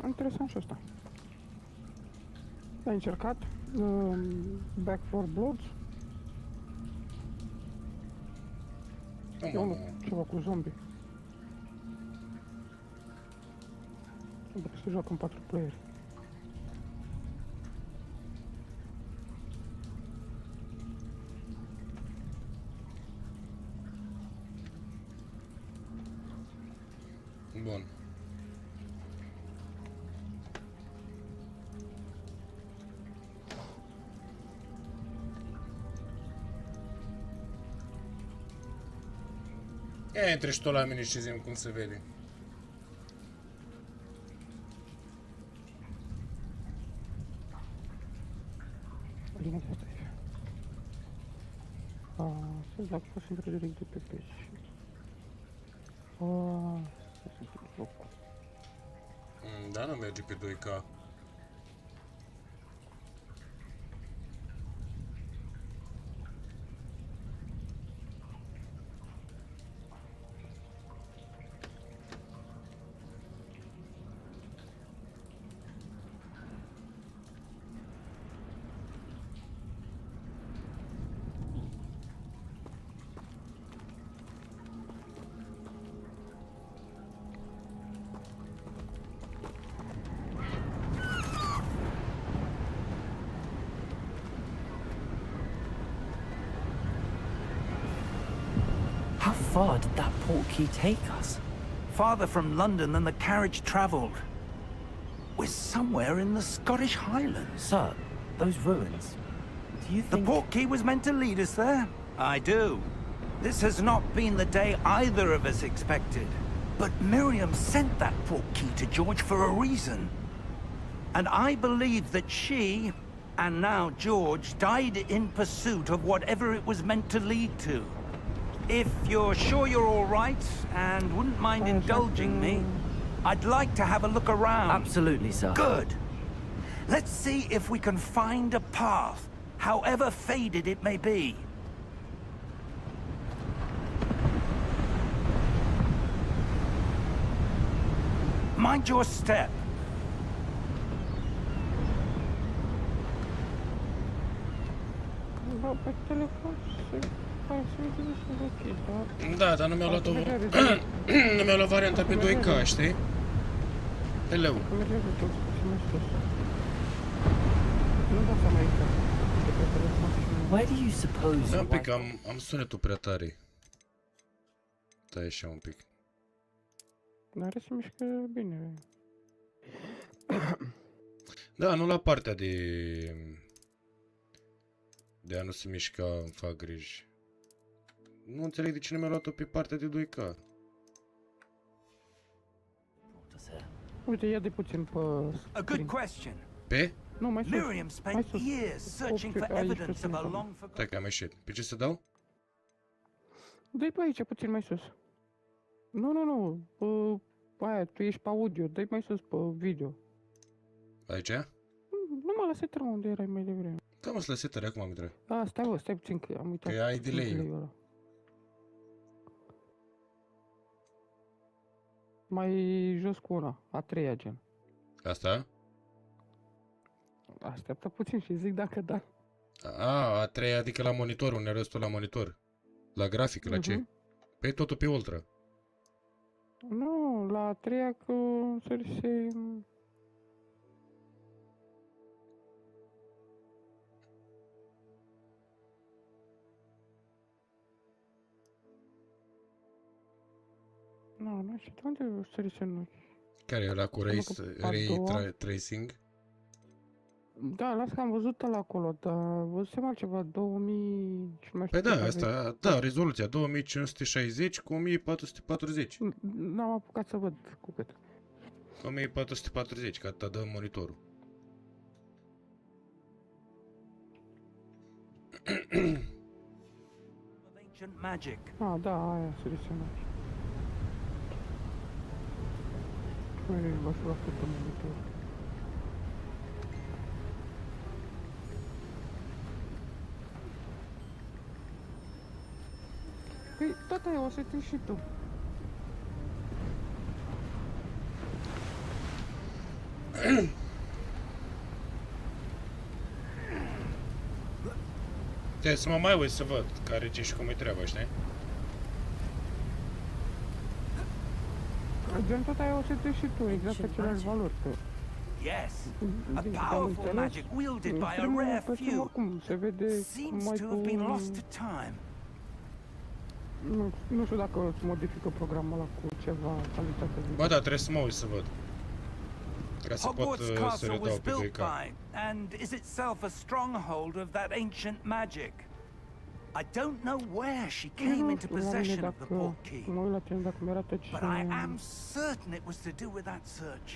Interesant și asta. Ai încercat? Back for Bloods? E unul ceva cu zombie. Dacă se joacă în 4 playeri. Bun. Ia intre și tu la mine și zi-mi cum se vede. Bine, asta e. Să-ți dacă poți intra direct de pe pești. Da, nu merge pe 2K. How far did that portkey take us? Farther from London than the carriage travelled. We're somewhere in the Scottish Highlands. Sir, those ruins. Do you think... The portkey was meant to lead us there? I do. This has not been the day either of us expected. But Miriam sent that portkey to George for a reason. And I believe that she, and now George, died in pursuit of whatever it was meant to lead to. If you're sure you're all right, and wouldn't mind indulging me, I'd like to have a look around. Absolutely, sir. Good. Let's see if we can find a path, however faded it may be. Mind your step. Pe telefon pare să fie destul de ok, dar... Da, dar nu mi-au luat nu mi-au luat varianta pe 2K, știi? Hello. Că merge de tot, și mai sus. Nu dau seama aici. Pe telefon și... Where do you suppose... Da, un pic, am sunetul prea tare. Stai așa un pic. N-are să mișcă bine. Da, nu la partea de a nu se mișca, îmi fac griji. Nu înțeleg de ce nu mi-a luat-o pe partea de 2K. Uite, ia de puțin pe... A good question. Pe? Nu, mai sus. Miriam spent years searching for evidence of a long forgotten... Stai că am ieșit. Pe ce să dau? Dă-i pe aici, puțin mai sus. Nu. Aia, tu ești pe audio, dă-i mai sus pe video. Aici? Nu mă lăsai trău unde erai mai devreme. Da, mă, să la setări, acum am intrat. Stai puțin că am uitat. Că ai delay-ul. Ăla. Mai jos cu una, a treia gen. Asta? Așteaptă puțin și zic dacă da. A treia, adică la monitor, unde restul la monitor. La grafic, la ce? Păi totul pe ultra. Nu, la a treia că se... Nu știu, de unde sărise noi? Care e ăla cu ray tracing? Da, las că am văzut ăla acolo, dar văzusem altceva, 2000... Păi da, asta, da, rezoluția 2560 cu 1440. N-am apucat să văd cu cât. 1440, că atâta dă monitorul. Ancient magic. Da, aia sărise noi. V-aș lua cât pe monitor. Păi, tata, o să te și tu. Trebuie să mă mai uit să văd care ce și cum e treaba, știi? Gen tot ai o setezi și tu, exact aceleași valori. Că Yes, a din câte am powerful înțeles, magic wielded în by a primul rare pe film few acum se vede cum seems ai to have been lost to time. Nu știu dacă îți modifică programul ăla cu ceva calitate de... Ba da, trebuie să mă uit să văd. Ca să pot Hogwarts să Castle redau was pe built 2K. by, and is itself a stronghold of that ancient magic. I don't know where she came into possession of the portkey, mă uit la tine dacă mi-arată ce... but I am certain it was to do with that search.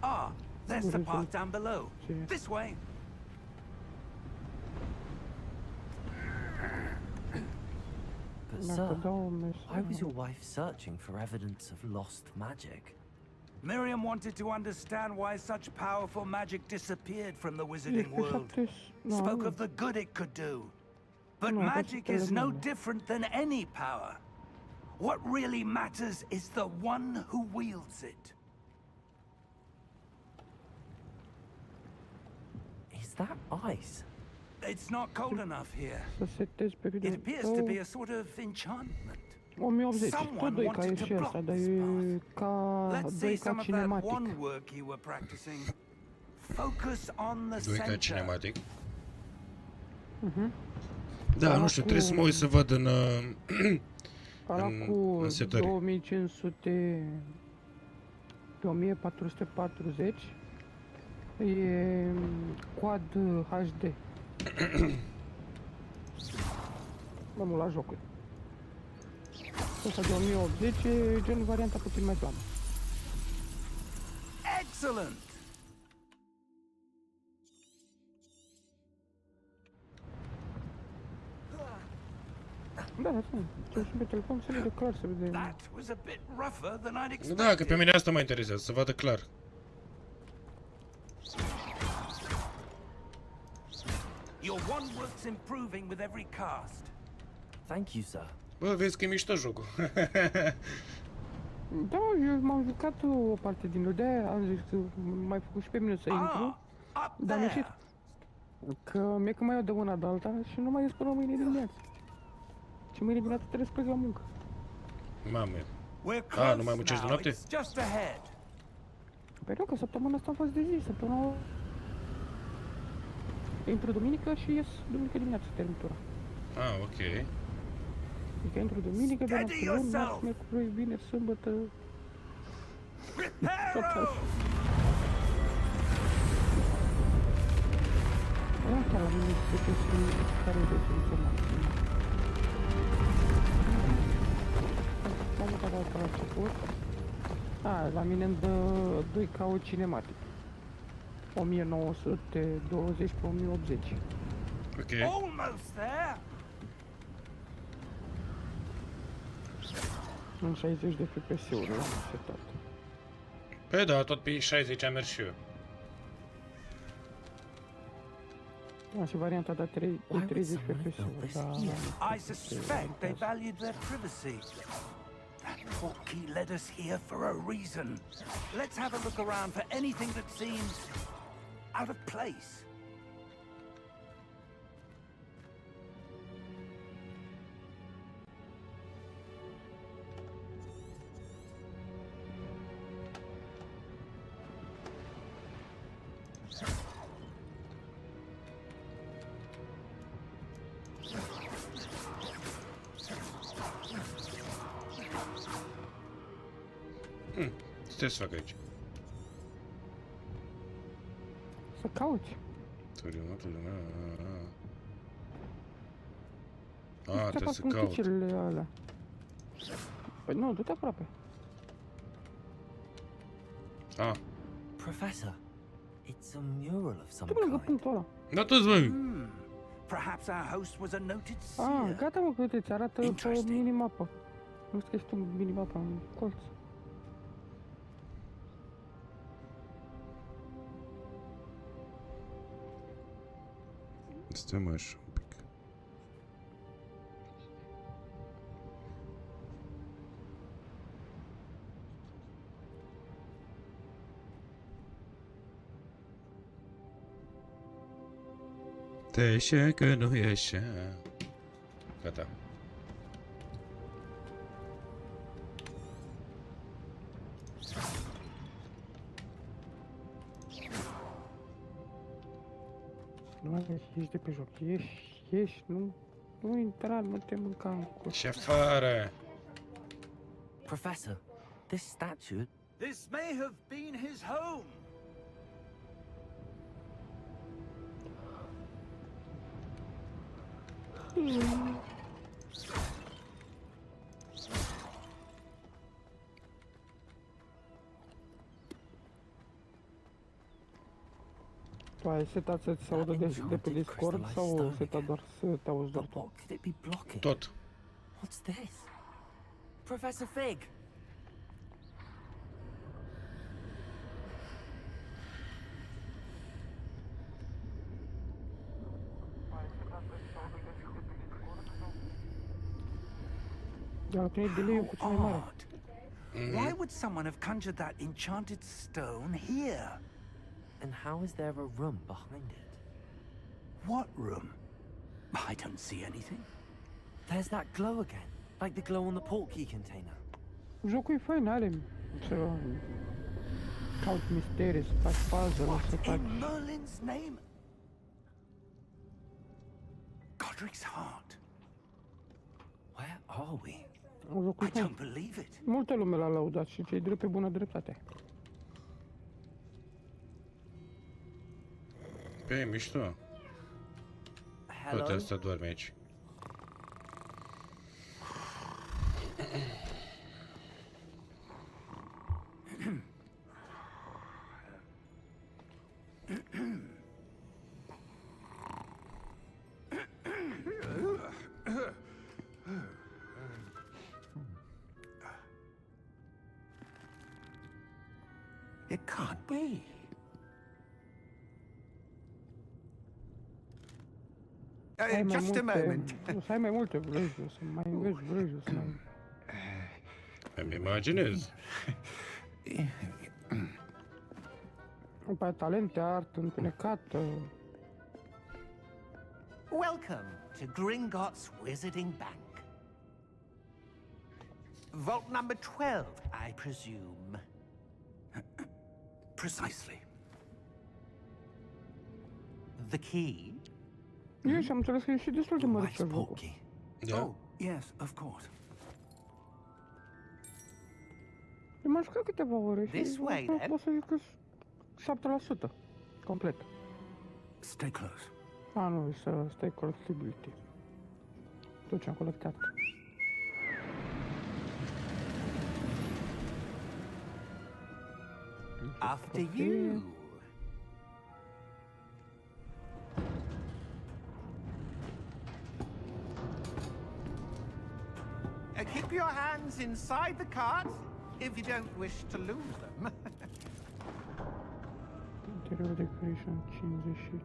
Ah, there's the path down below. This way. But Dacă sir, dau un why was mesaj... your wife searching for evidence of lost magic? Miriam wanted to understand why such powerful magic disappeared from the wizarding Ești pe world. 7... Spoke of the good it could do. But No, that's magic the is no element. different than any power. What really matters is the one who wields it. Is that ice? It's not cold enough here. Să setezi pe video... It appears to be a sort of enchantment. 1080, tot Someone 2K wanted e to și block asta, dar this e ca Let's see 2K some of that cinematic. one work you were practicing. Focus on the 2K center. cinematic. Mhm. Da, nu știu, trebuie să mă uit să văd în... Ăla cu în setări. 2500 pe 1440 e quad HD. Mă, nu la jocuri. Ăsta de 1080 e gen varianta puțin mai slabă. Excellent. Da, da, sunt și pe telefon, se vede clar, se vede... That was a bit rougher than I'd expected. Da, că pe mine asta mă interesează, să vadă clar. Your one work's improving with every cast. Thank you, sir. Bă, vezi că e mișto jocul. Da, eu m-am jucat o parte din lui, de-aia am zis că m-ai făcut și pe mine să intru, Ah, up dar am ieșit. there. Că mi-e că mai iau de una de alta și nu mai ies până mâine dimineață. Și mâine dimineață trebuie să plec la muncă. Mamă. We're Ah, close nu mai muncești de now. noapte? It's just ahead. Păi nu, că săptămâna asta am fost de zi, săptămâna... Intru duminică și ies duminică dimineață, termin tura. Ah, ok. Adică intru duminică, de Steady la luni, yourself! marți, miercuri, vineri, sâmbătă... Preparo! Ia chiar la mine specii care e de soluționat. M-am mutat asta la început. A, la mine îmi dă 2K cinematic. 1920 pe 1080. Ok. Almost there. În 60 de FPS-uri l-am setat. Păi da, tot pe 60 am mers și eu. Da, și varianta de 30 FPS-uri, dar... I suspect they valued their privacy. That portkey led us here for a reason. Let's have a look around for anything that seems out of place. Ce trebuie să fac aici? Să cauți. Ah, trebuie să caut. Punticele alea. Păi nu, du-te aproape. Ah, Professor, it's a mural of some Du-te lângă kind. punctul ăla. da toți, băi! Perhaps our host was a noted Ah, seer. gata mă, că uite, ți arată pe Interesting. minimapă. Nu știu că ești un minimapă în colț. Stăm așa un pic. Te așa că nu e așa. Gata. Nu, ieși de pe joc, ieși, nu intra, nu te mânca în cur. Și afară! Professor, this statue. This may have been his home. Tu ai setat să-ți se audă de pe Discord sau setat doar să te auzi doar But tu? what could it be blocking? Tot. What's this? Professor Fig! Dar tu e delay-ul cu cea mai mare. Odd. Why would someone have conjured that enchanted stone here? And how is there a room behind it? What room? I don't see anything. There's that glow again, like the glow on the portkey container. Jocul e fain, are să cauți misterii, să faci puzzle-uri, să What faci... in Merlin's name? Godric's heart. Where are we? Jocul I e fain. don't believe it. Multă lume l-a lăudat și cei drept pe bună dreptate. Pe mișto. Hello? Toate astea doarme aici. It can't be. Ai mai Just a multe, moment. o să ai mai multe vrăjuri, să mai înveți vrăjuri, să mai... Îmi imaginez. După aia talente, artă întunecată... Welcome to Gringotts Wizarding Bank. Vault number 12, I presume. Precisely. The key? Eu și am înțeles că e și destul de The măricel wife's jocul. portkey. Da. Oh, yes, of course. Eu m-am jucat câteva ore și This way, then. pot să zic că 7%. Complet. Stay close. Nu, e să stai collectibility. Tot ce am colectat. After you. Keep your hands inside the cart if you don't wish to lose them. Interior decoration 50.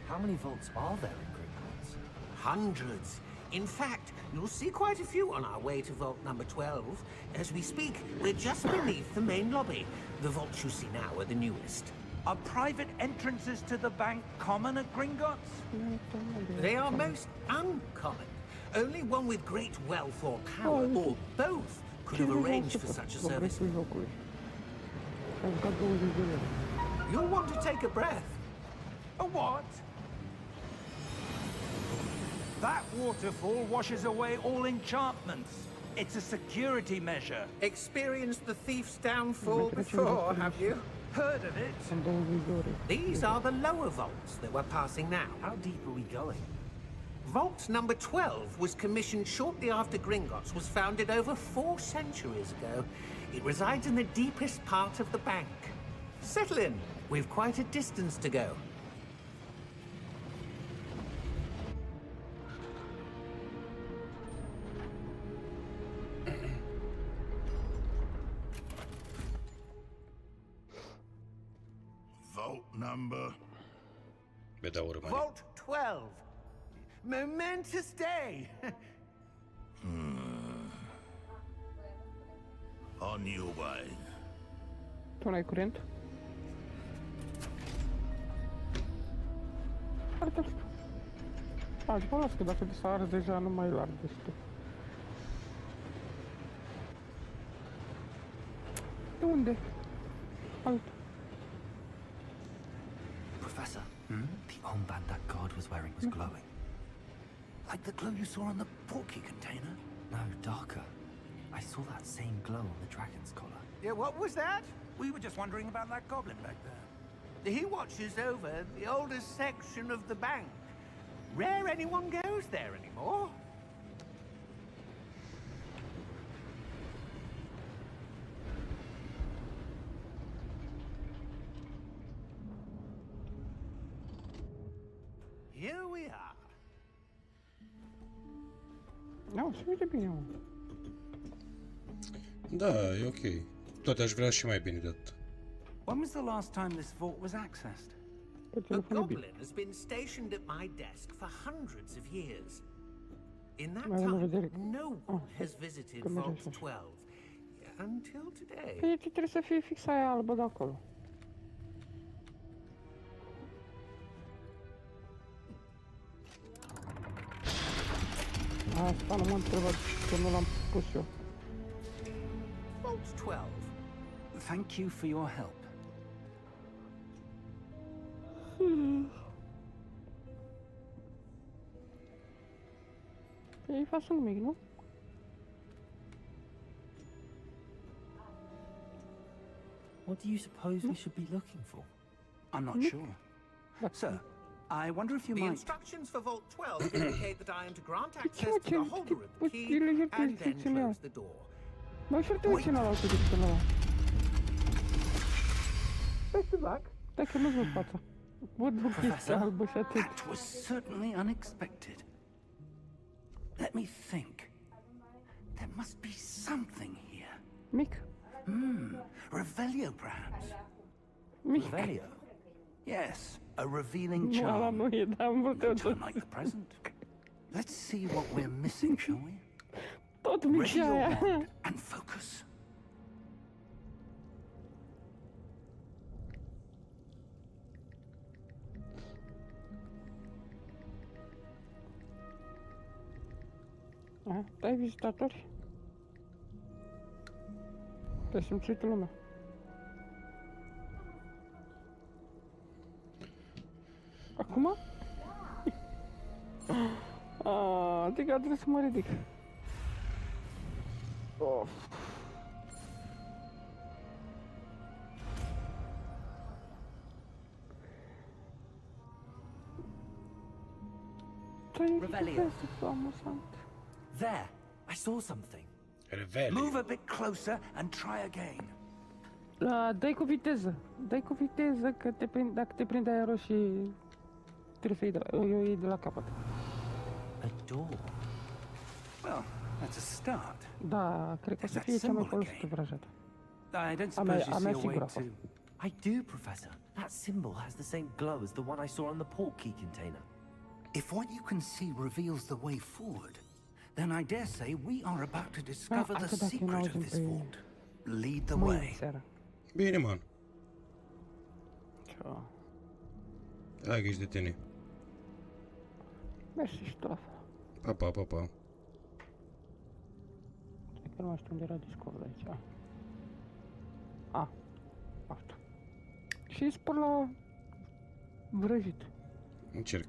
How many vaults are there in Gringotts? Hundreds. In fact, you'll see quite a few on our way to vault number 12. As we speak, we're just beneath the main lobby. The vaults you see now are the newest. Are private entrances to the bank common at Gringotts? They are most uncommon. Only one with great wealth or power, or both, could have arranged for such a service. You'll want to take a breath. A what? That waterfall washes away all enchantments. It's a security measure. Experienced the thief's downfall before, have you? Heard of it? These are the lower vaults that we're passing now. How deep are we going? Vault number 12 was commissioned shortly after Gringotts was founded over 4 centuries ago. It resides in the deepest part of the bank. Settle in. We've quite a distance to go. Vault number. Be dau urmări. Vault 12. Momentous day. On your way. Tu n-ai curent? Arată-l. După las că dacă disară deja nu mai larg destul. De unde? Altă. Professor, the armband that guard was wearing was glowing. Like the glow you saw on the porky container? No, darker. I saw that same glow on the dragon's collar. Yeah, what was that? We were just wondering about that goblin back there. He watches over the oldest section of the bank. Rare anyone goes there anymore. Here we are. Nu, se vede bine, mă. Da, e ok. Toate aș vrea și mai bine de atât. When was the last time this vault was accessed? Pe A telefon e bine. goblin has been stationed at my desk for hundreds of years. In that Mai avem o time, vedere. no one has visited că merge Vault așa. 12 until today. Păi trebuie să fie fix aia albă de acolo. Asta nu m-a întrebat, că nu l-am pus eu. Vault 12. Thank you for your help. Ei fac nimic, nu? What do you suppose we should be looking for? I'm not sure. Sir, I wonder if you The might... instructions for Vault 12 indicate that I am to grant access ceea to ce the holder of the pus key ilegal pe and then descripțiile close the door. Mai ușor te uiți în ala altă decât în ala. Stai back. Stai că nu-ți văd fața. Văd chestia Professor, albă și atât. that was certainly unexpected. Let me think. There must be something here. Mic. Revelio, perhaps? Mic. Revelio? Yes, a revealing Nu, ala charm. nu e, dar am vrut eu No time tot. like the present. Let's see what we're missing, shall we? Tot mic Ready și your aia. wand and focus. Dai vizitatori. Te simți uită lumea. Acum? Adică trebuie să mă ridic. Of. Revelio. Amuzant. There! I saw something. Reveli. Move a bit closer and try again. Dai cu viteză. Dai cu viteză că te prind, dacă te prinde aia roșii trebuie să iei de la capăt. A door. Well, that's a start. Da, cred că o să fie cea mai folosită vrajată. I don't suppose you see a way sigură a to... fost. I do, Professor. That symbol has the same glow as the one I saw on the port key container. If what you can see reveals the way forward, then I dare say we are about to discover the atât dacă secret n-auzim of this pe vault. Lead the mâine way. seara. Bine, man. Ciao. Ai grijă de tine. Mersi și tu la fel. Pa, pa, pa, pa. Cred că nu mai știu unde era Discord aici. Asta. Și spun la vrăjit. Încerc.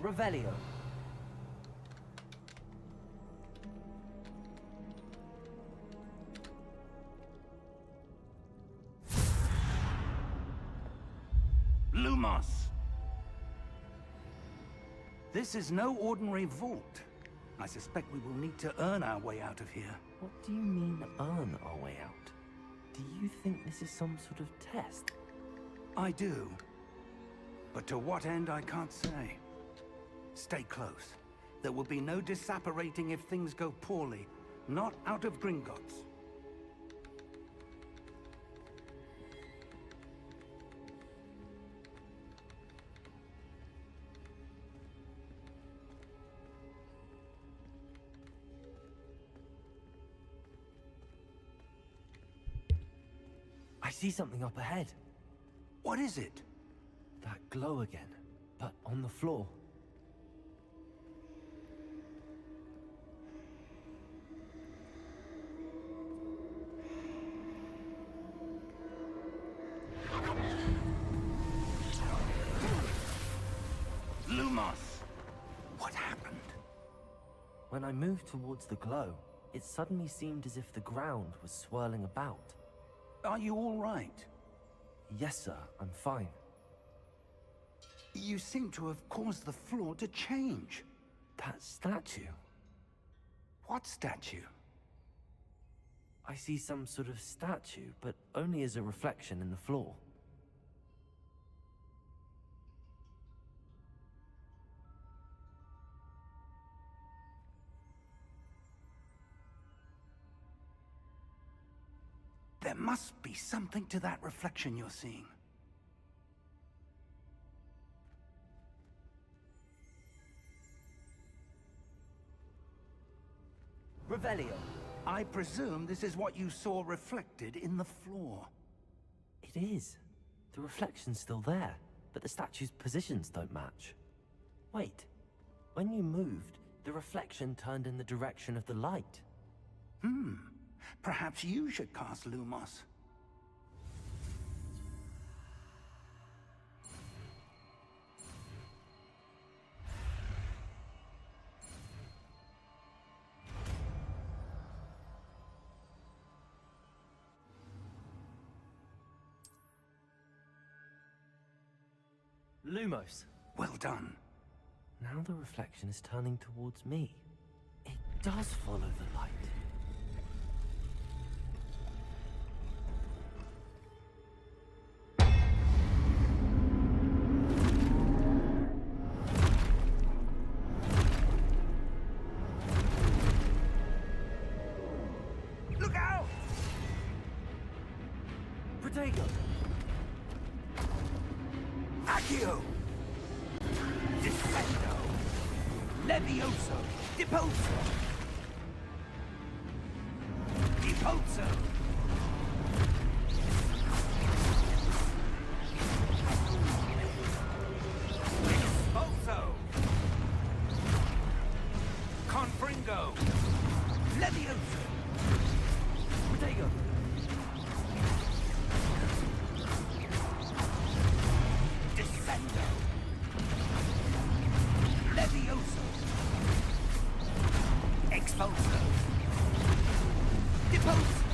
Revelio. Lumos! This is no ordinary vault. I suspect we will need to earn our way out of here. What do you mean, earn our way out? Do you think this is some sort of test? I do. But to what end, I can't say. Stay close. There will be no disapparating if things go poorly. Not out of Gringotts. see something up ahead. What is it? That glow again, but on the floor. Lumos! What happened? When I moved towards the glow, it suddenly seemed as if the ground was swirling about. Are you all right? Yes, sir, I'm fine. You seem to have caused the floor to change. That statue. What statue? I see some sort of statue, but only as a reflection in the floor. There must be something to that reflection you're seeing. Revelio. I presume this is what you saw reflected in the floor. It is. The reflection's still there, but the statue's positions don't match. Wait. When you moved, the reflection turned in the direction of the light. Perhaps you should cast Lumos. Lumos. Well done. Now the reflection is turning towards me. It does follow the light. Look out! Protego! Accio! Descendo! Levioso! Deposo! Deposo! Exposo! Confringo! Levioso! Protego! Descendo! Levioso! Exposo! Deposo!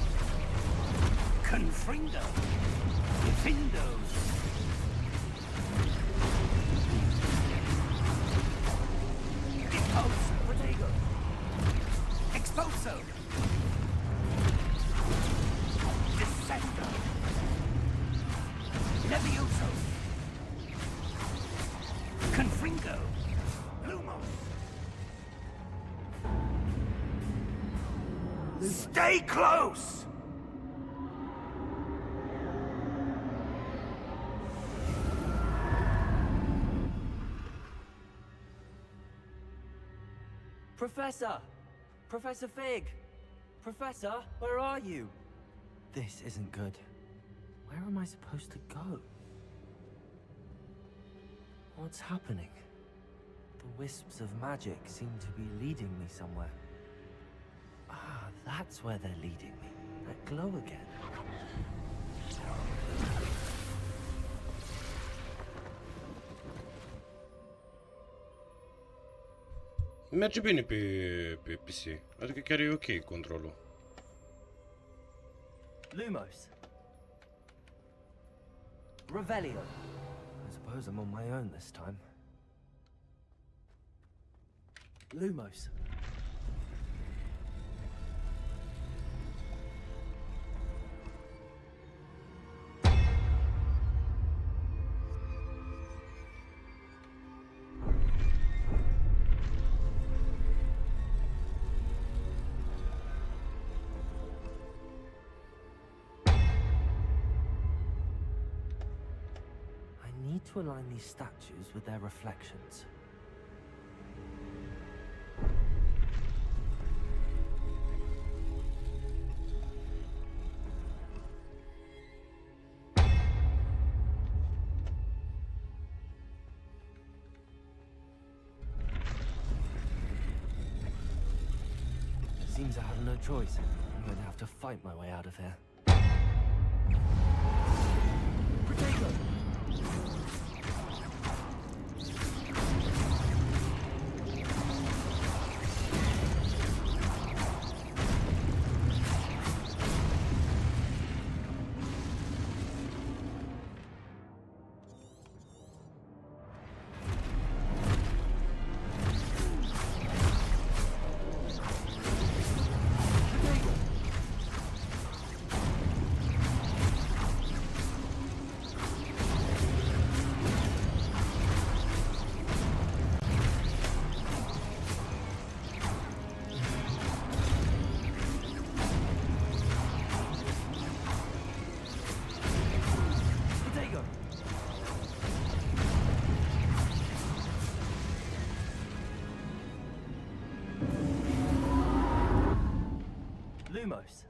Confringo! Defindo! Deposo! Protego! Exposo! Descendo! Levioso! Confringo! Lumos! Stay close! Professor! Professor Fig! Professor, where are you? This isn't good. Where am I supposed to go? What's happening? The wisps of magic seem to be leading me somewhere. Ah, that's where they're leading me. That glow again. Merge bine pe PC. Adică chiar e ok controlul. Lumos. Revelio. I suppose I'm on my own this time. Lumos. I need to align these statues with their reflections. seems I have no choice. I'm going to have to fight my way out of here. Lumos.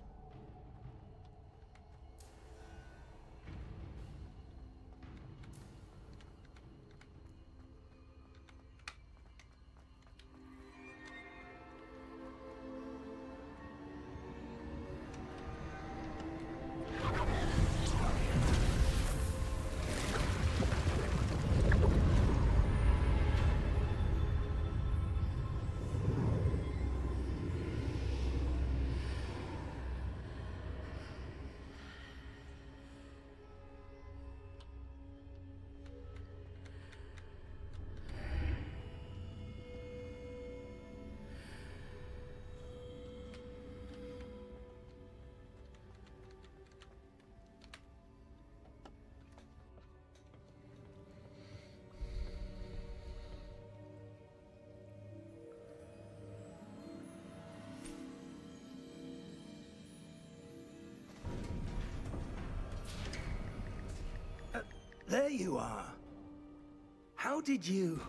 There you are. How did you...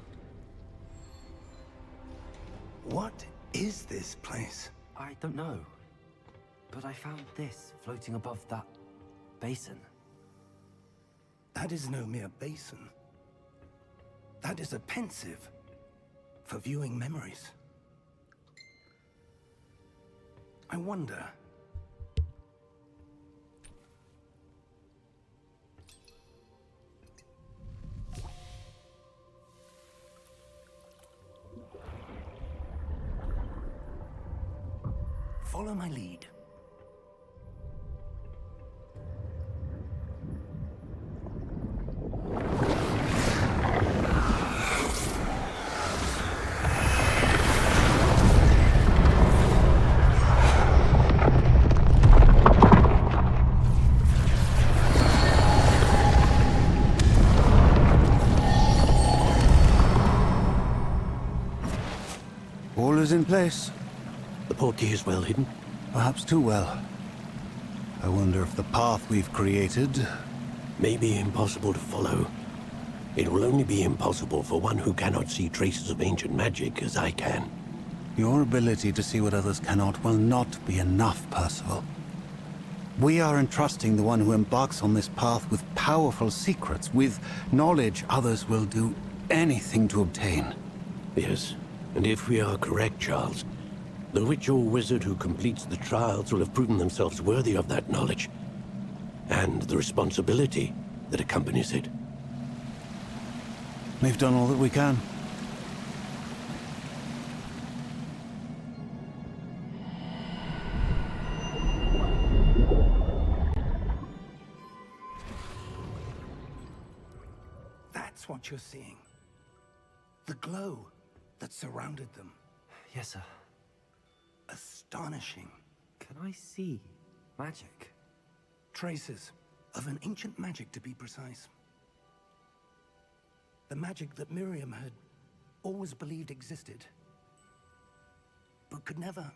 What is this place? I don't know. But I found this floating above that basin. That is no mere basin. That is a pensive for viewing memories. I wonder... Follow my lead. All is in place. The portkey is well hidden. Perhaps too well. I wonder if the path we've created... May be impossible to follow. It will only be impossible for one who cannot see traces of ancient magic as I can. Your ability to see what others cannot will not be enough, Percival. We are entrusting the one who embarks on this path with powerful secrets, with knowledge others will do anything to obtain. Yes, and if we are correct, Charles, the witch or wizard who completes the trials will have proven themselves worthy of that knowledge, and the responsibility that accompanies it. We've done all that we can. That's what you're seeing. The glow that surrounded them. Yes, sir. Astonishing. Can I see magic? Traces of an ancient magic, to be precise. The magic that Miriam had always believed existed, but could never.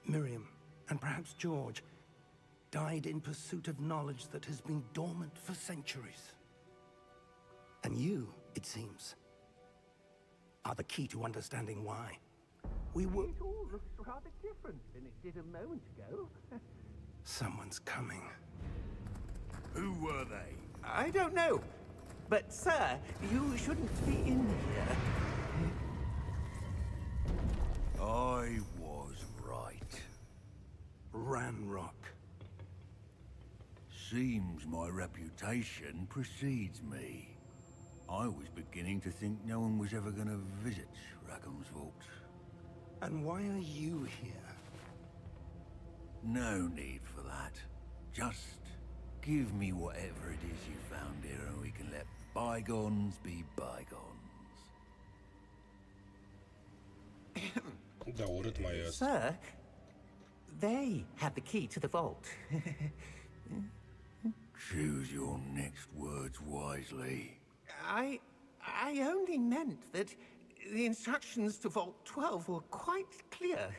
Miriam, and perhaps George, died in pursuit of knowledge that has been dormant for centuries. And you, it seems, are the key to understanding why. We were... It all looks rather different than it did a moment ago. Someone's coming. Who were they? I don't know. But, sir, you shouldn't be in here. I was right. Ranrock. Seems my reputation precedes me. I was beginning to think no one was ever gonna visit Rackham's vault. And why are you here? No need for that. Just give me whatever it is you found here and we can let bygones be bygones. Da, urât mai e. Sir, they have the key to the vault. Choose your next words wisely. I only meant that the instructions to Vault 12 were quite clear.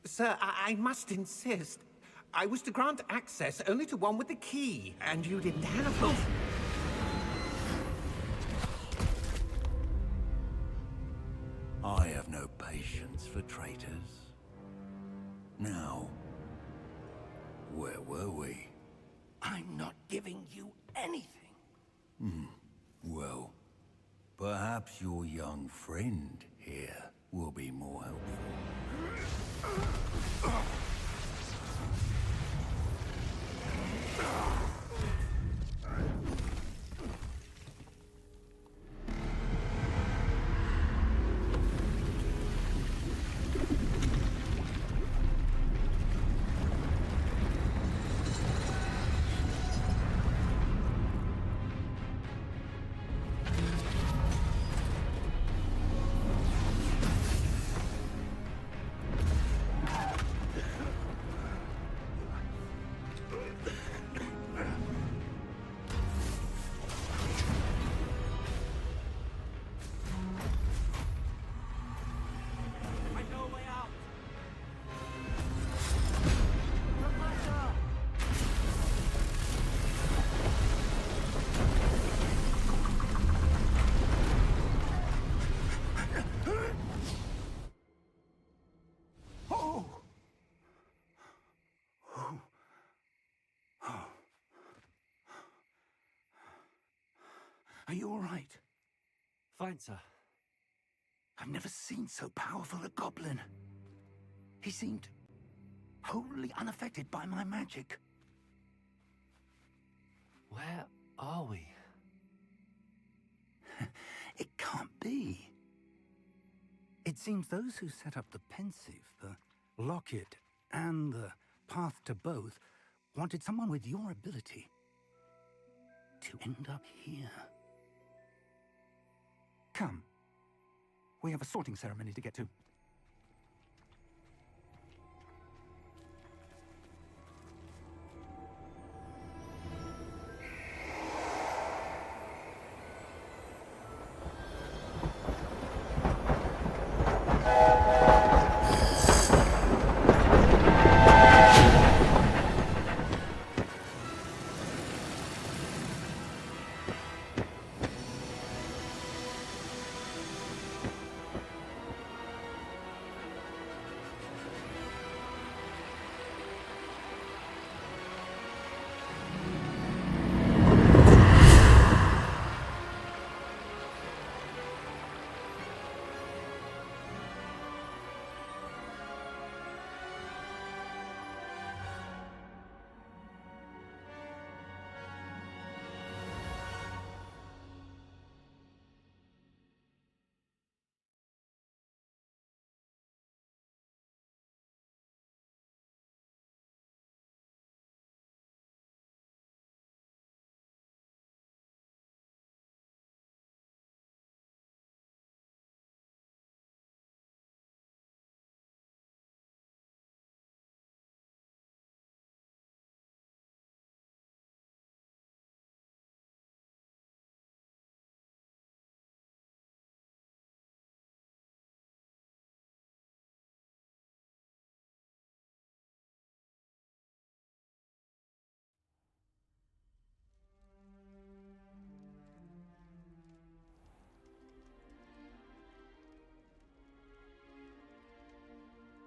Sir, I must insist. I was to grant access only to one with the key, and you didn't have it. I have no patience for traitors. Now, where were we? I'm not giving you anything. Well, perhaps your young friend here will be more helpful. Are you all right? Fine, sir. I've never seen so powerful a goblin. He seemed wholly unaffected by my magic. Where are we? It can't be. It seems those who set up the pensive, the locket, and the path to both wanted someone with your ability to end up here. Come. We have a sorting ceremony to get to.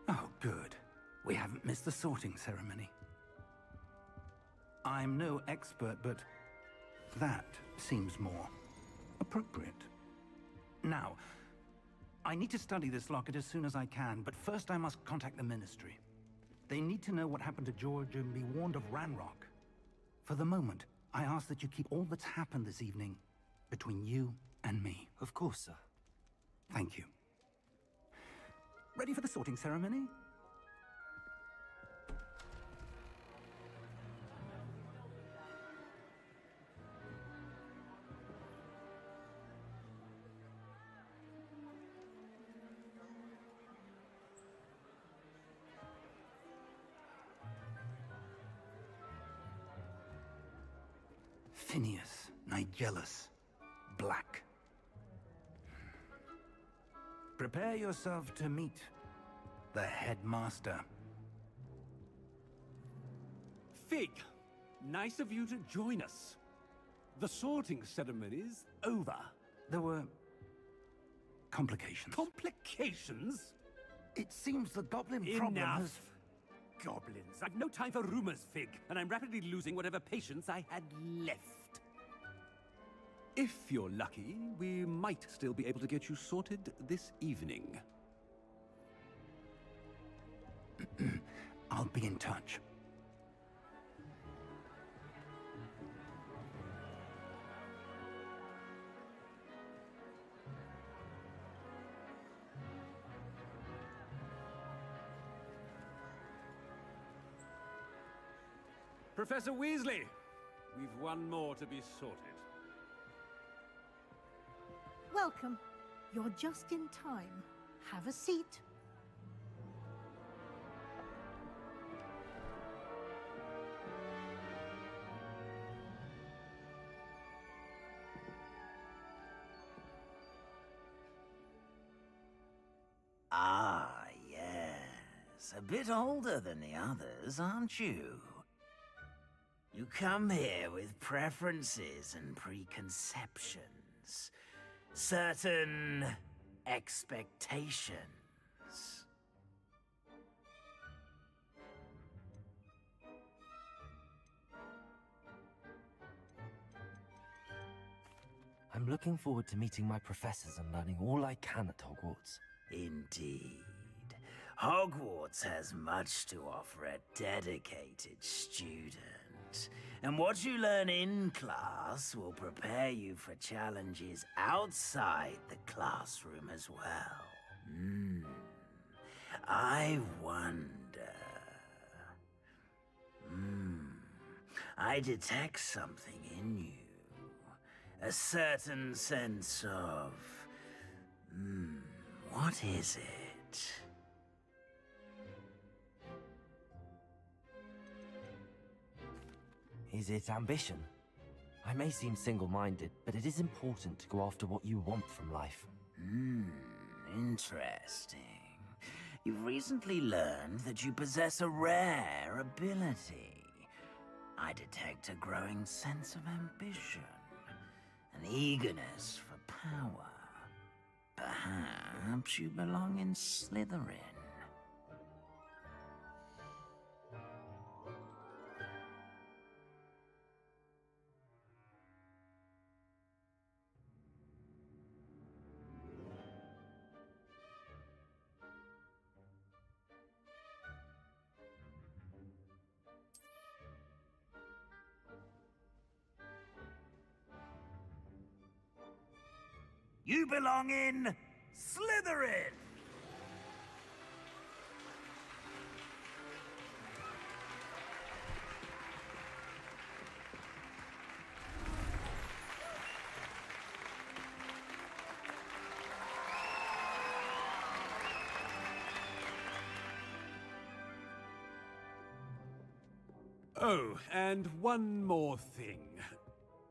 Oh, good. We haven't missed the sorting ceremony. I'm no expert, but that seems more appropriate. Now, I need to study this locket as soon as I can, but first I must contact the Ministry. They need to know what happened to George and be warned of Ranrock. For the moment, I ask that you keep all that's happened this evening between you and me. Of course, sir. Thank you. Ready for the sorting ceremony? Phineas, Nigellus, Black. Prepare yourself to meet the headmaster. Fig, nice of you to join us. The sorting ceremony's over. There were complications. Complications? It seems the goblin problem Enough. has... Goblins. I've no time for rumors, Fig, and I'm rapidly losing whatever patience I had left. If you're lucky, we might still be able to get you sorted this evening. I'll be in touch. Professor Weasley, we've one more to be sorted. Welcome. You're just in time. Have a seat. Ah, yes. A bit older than the others, aren't you? You come here with preferences and preconceptions. Certain expectations. I'm looking forward to meeting my professors and learning all I can at Hogwarts. Indeed. Hogwarts has much to offer a dedicated student. And what you learn in class will prepare you for challenges outside the classroom as well. I wonder... I detect something in you. A certain sense of... what is it? Is it ambition? I may seem single-minded, but it is important to go after what you want from life. Interesting. You've recently learned that you possess a rare ability. I detect a growing sense of ambition, an eagerness for power. Perhaps you belong in Slytherin. You belong in Slytherin! Oh, and one more thing.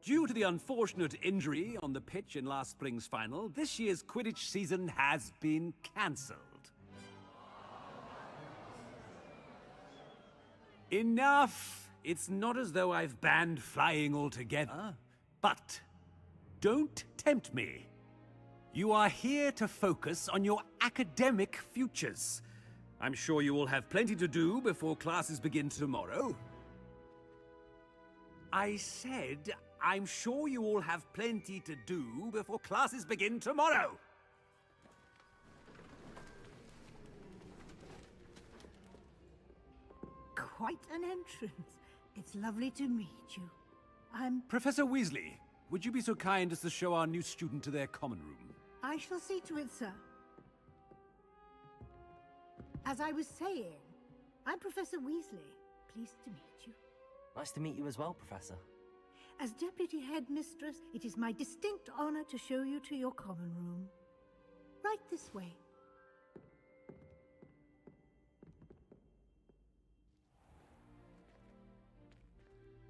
Due to the unfortunate injury on the pitch in last spring's final, this year's Quidditch season has been cancelled. Enough! It's not as though I've banned flying altogether. But don't tempt me. You are here to focus on your academic futures. I'm sure you will have plenty to do before classes begin tomorrow. I said, I'm sure you all have plenty to do before classes begin tomorrow. Quite an entrance. It's lovely to meet you. I'm... Professor Weasley, would you be so kind as to show our new student to their common room? I shall see to it, sir. As I was saying, I'm Professor Weasley. Pleased to meet you. Nice to meet you as well, Professor. As Deputy Headmistress, it is my distinct honor to show you to your common room. Right this way.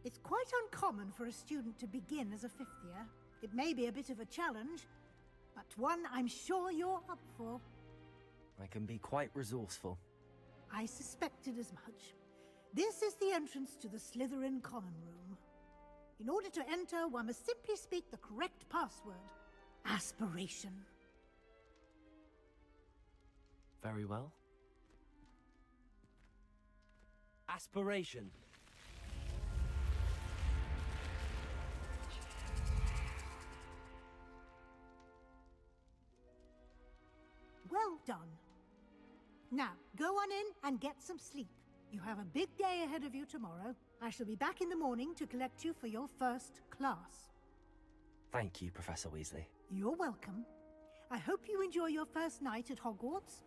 It's quite uncommon for a student to begin as a fifth year. It may be a bit of a challenge, but one I'm sure you're up for. I can be quite resourceful. I suspected as much. This is the entrance to the Slytherin common room. In order to enter, one must simply speak the correct password. Aspiration. Very well. Aspiration. Well done. Now, go on in and get some sleep. You have a big day ahead of you tomorrow. I shall be back in the morning to collect you for your first class. Thank you, Professor Weasley. You're welcome. I hope you enjoy your first night at Hogwarts.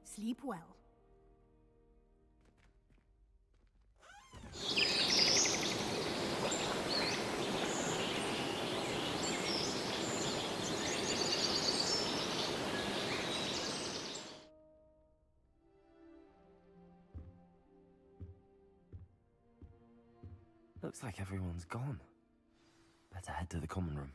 Sleep well. Looks like everyone's gone. Better head to the common room.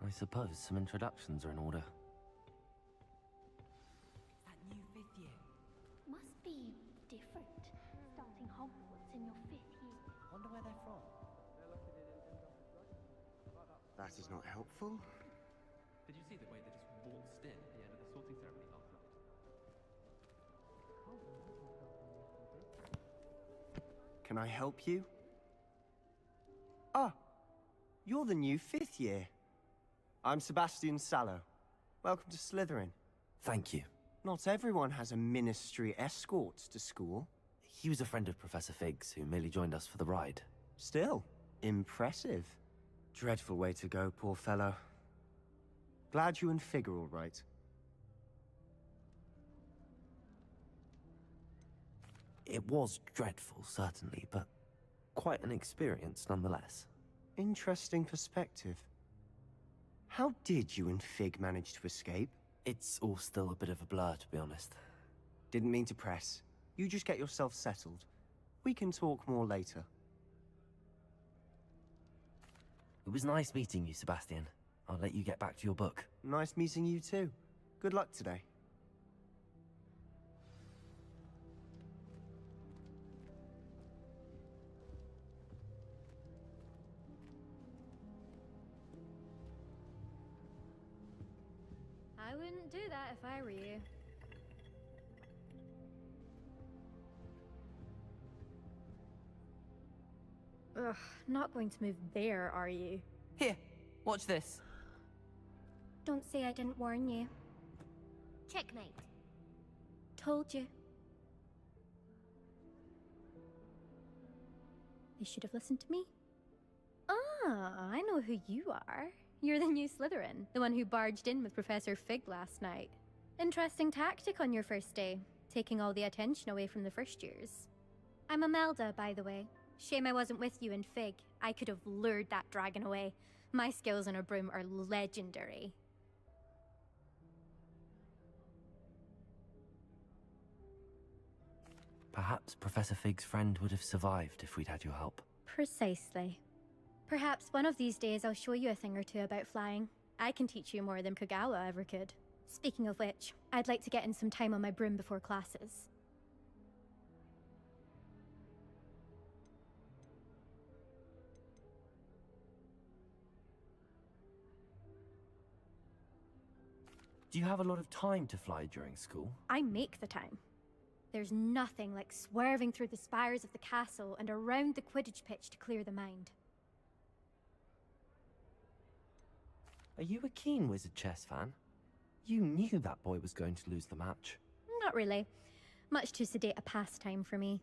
I suppose some introductions are in order. That new fifth year. Must be different. Starting Hogwarts in your fifth year. Wonder where they're from. That is not helpful. Did you see the way they just waltzed in at the end of the sorting ceremony last night? Can I help you? Ah, you're the new fifth year. I'm Sebastian Sallow. Welcome to Slytherin. Thank you. Not everyone has a ministry escort to school. He was a friend of Professor Fig's who merely joined us for the ride. Still, impressive. Dreadful way to go, poor fellow. Glad you and Fig are all right. It was dreadful, certainly, but quite an experience nonetheless. Interesting perspective. How did you and Fig manage to escape? It's all still a bit of a blur, to be honest. Didn't mean to press. You just get yourself settled. We can talk more later. It was nice meeting you, Sebastian. I'll let you get back to your book. Nice meeting you too. Good luck today. I wouldn't do that if I were you. Ugh, not going to move there, are you? Here, watch this. Don't say I didn't warn you. Checkmate. Told you. You should have listened to me. Ah, I know who you are. You're the new Slytherin, the one who barged in with Professor Fig last night. Interesting tactic on your first day, taking all the attention away from the first years. I'm Imelda, by the way. Shame I wasn't with you in Fig. I could have lured that dragon away. My skills on a broom are legendary. Perhaps Professor Fig's friend would have survived if we'd had your help. Precisely. Perhaps one of these days I'll show you a thing or two about flying. I can teach you more than Kagawa ever could. Speaking of which, I'd like to get in some time on my broom before classes. Do you have a lot of time to fly during school? I make the time. There's nothing like swerving through the spires of the castle and around the Quidditch pitch to clear the mind. Are you a keen Wizard chess fan? You knew that boy was going to lose the match. Not really. Much too sedate a pastime for me.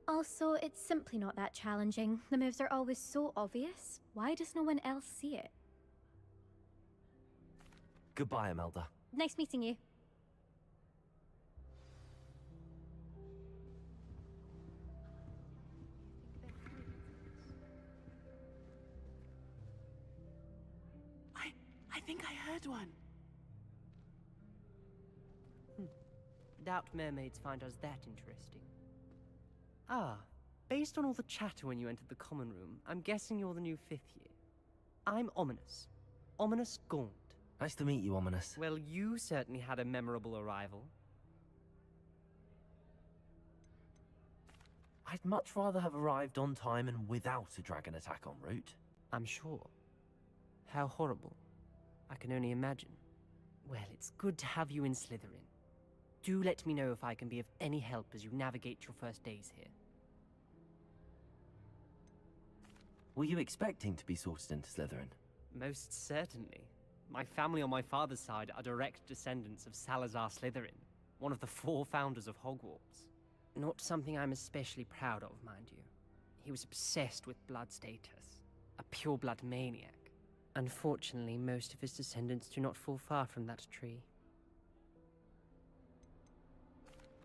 Also, it's simply not that challenging. The moves are always so obvious. Why does no one else see it? Goodbye, Imelda. Nice meeting you. I think I heard one. Doubt mermaids find us that interesting. Ah, based on all the chatter when you entered the common room, I'm guessing you're the new 5th year. I'm Ominous. Ominous Gaunt. Nice to meet you, Ominous. Well, you certainly had a memorable arrival. I'd much rather have arrived on time and without a dragon attack en route. I'm sure. How horrible. I can only imagine. Well, it's good to have you in Slytherin. Do let me know if I can be of any help as you navigate your first days here. Were you expecting to be sorted into Slytherin? Most certainly. My family on my father's side are direct descendants of Salazar Slytherin, one of the 4 founders of Hogwarts. Not something I'm especially proud of, mind you. He was obsessed with blood status, a pure-blood maniac. Unfortunately, most of his descendants do not fall far from that tree.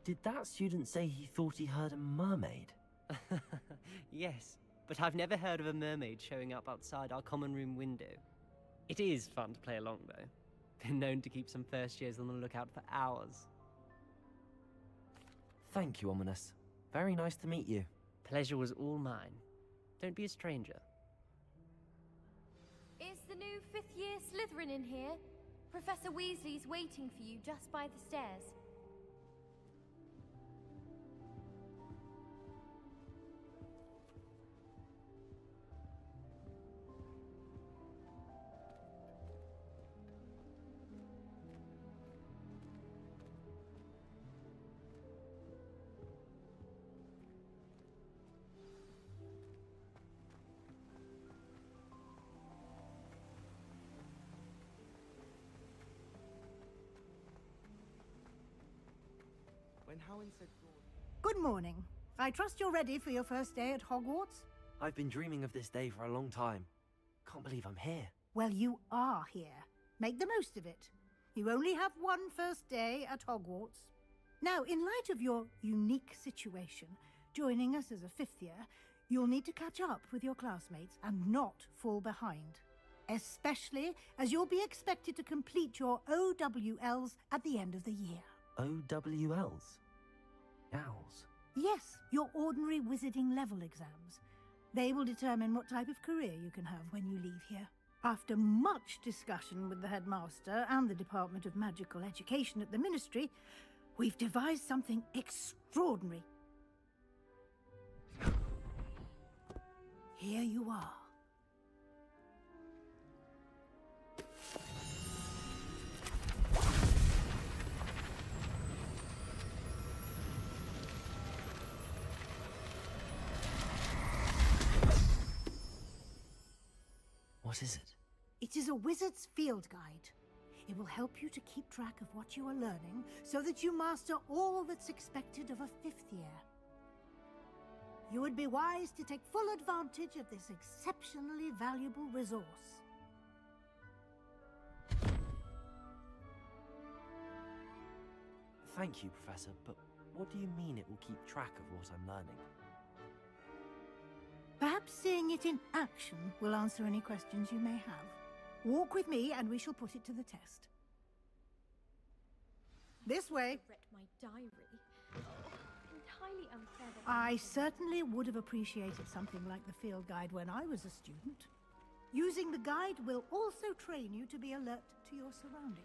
Did that student say he thought he heard a mermaid? Yes, but I've never heard of a mermaid showing up outside our common room window. It is fun to play along, though. Been known to keep some first years on the lookout for hours. Thank you, Ominous. Very nice to meet you. Pleasure was all mine. Don't be a stranger. Is the new 5th year Slytherin in here? Professor Weasley's waiting for you just by the stairs. Good morning. I trust you're ready for your first day at Hogwarts? I've been dreaming of this day for a long time. Can't believe I'm here. Well, you are here. Make the most of it. You only have one first day at Hogwarts. Now, in light of your unique situation, joining us as a 5th year, you'll need to catch up with your classmates and not fall behind. Especially as you'll be expected to complete your OWLs at the end of the year. OWLs? Owls? Yes, your ordinary wizarding level exams. They will determine what type of career you can have when you leave here. After much discussion with the headmaster and the Department of Magical Education at the Ministry, we've devised something extraordinary. Here you are. What is it? It is a wizard's field guide. It will help you to keep track of what you are learning so that you master all that's expected of a 5th year. You would be wise to take full advantage of this exceptionally valuable resource. Thank you, Professor, but what do you mean it will keep track of what I'm learning? Perhaps seeing it in action will answer any questions you may have. Walk with me and we shall put it to the test. This way. Read my diary. Entirely unfair that I certainly would have appreciated something like the field guide when I was a student. Using the guide will also train you to be alert to your surroundings.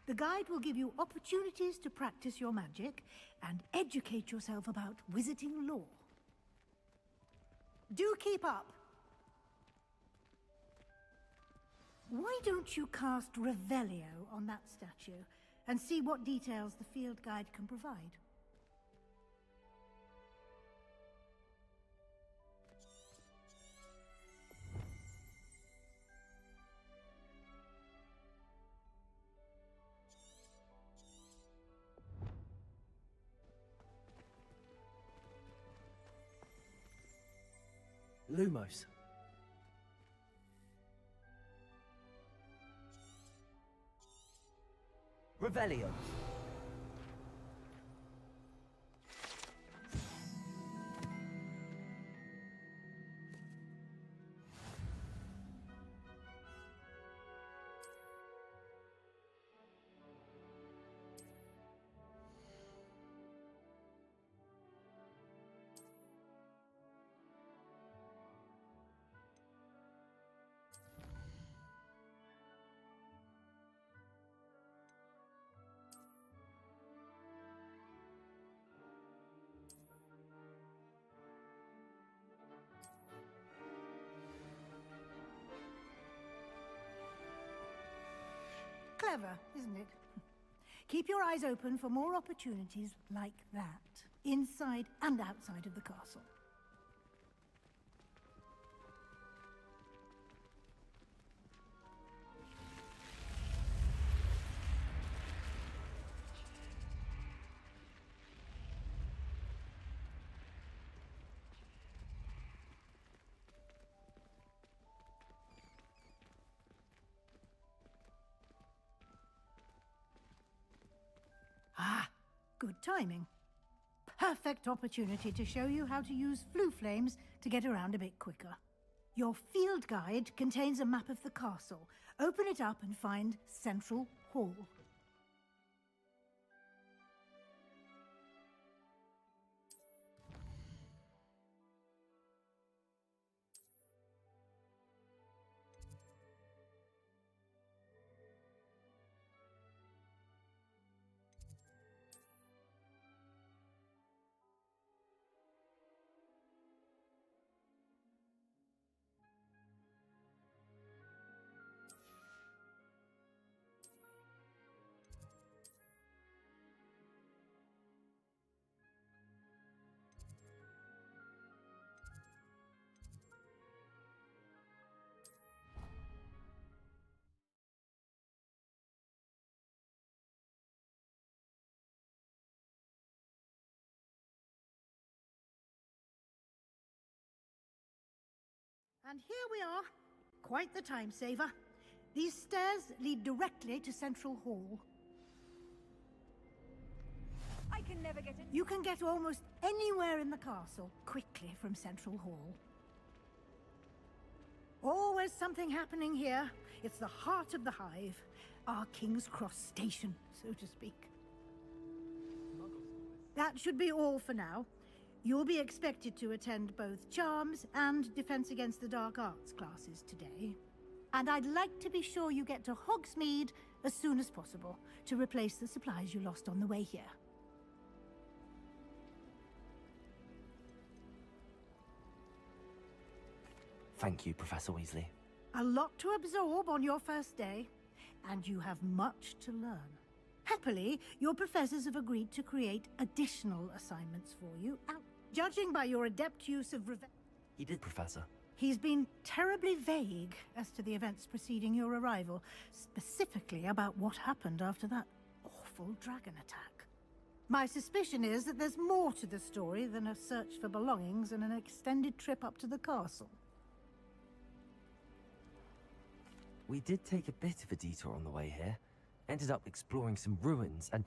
The guide will give you opportunities to practice your magic and educate yourself about wizarding lore. Do keep up. Why don't you cast Revelio on that statue and see what details the field guide can provide? Lumos. Revelio. Clever, isn't it? Keep your eyes open for more opportunities like that, inside and outside of the castle. Ah, good timing. Perfect opportunity to show you how to use flue flames to get around a bit quicker. Your field guide contains a map of the castle. Open it up and find Central Hall. And here we are. Quite the time saver. These stairs lead directly to Central Hall. I can never get it. You can get almost anywhere in the castle quickly from Central Hall. Always something happening here. It's the heart of the hive. Our King's Cross station, so to speak. That should be all for now. You'll be expected to attend both Charms and Defense Against the Dark Arts classes today. And I'd like to be sure you get to Hogsmeade as soon as possible to replace the supplies you lost on the way here. Thank you, Professor Weasley. A lot to absorb on your first day, and you have much to learn. Happily, your professors have agreed to create additional assignments for you, and judging by your adept use of He did, Professor. He's been terribly vague as to the events preceding your arrival, specifically about what happened after that awful dragon attack. My suspicion is that there's more to the story than a search for belongings and an extended trip up to the castle. We did take a bit of a detour on the way here. Ended up exploring some ruins, and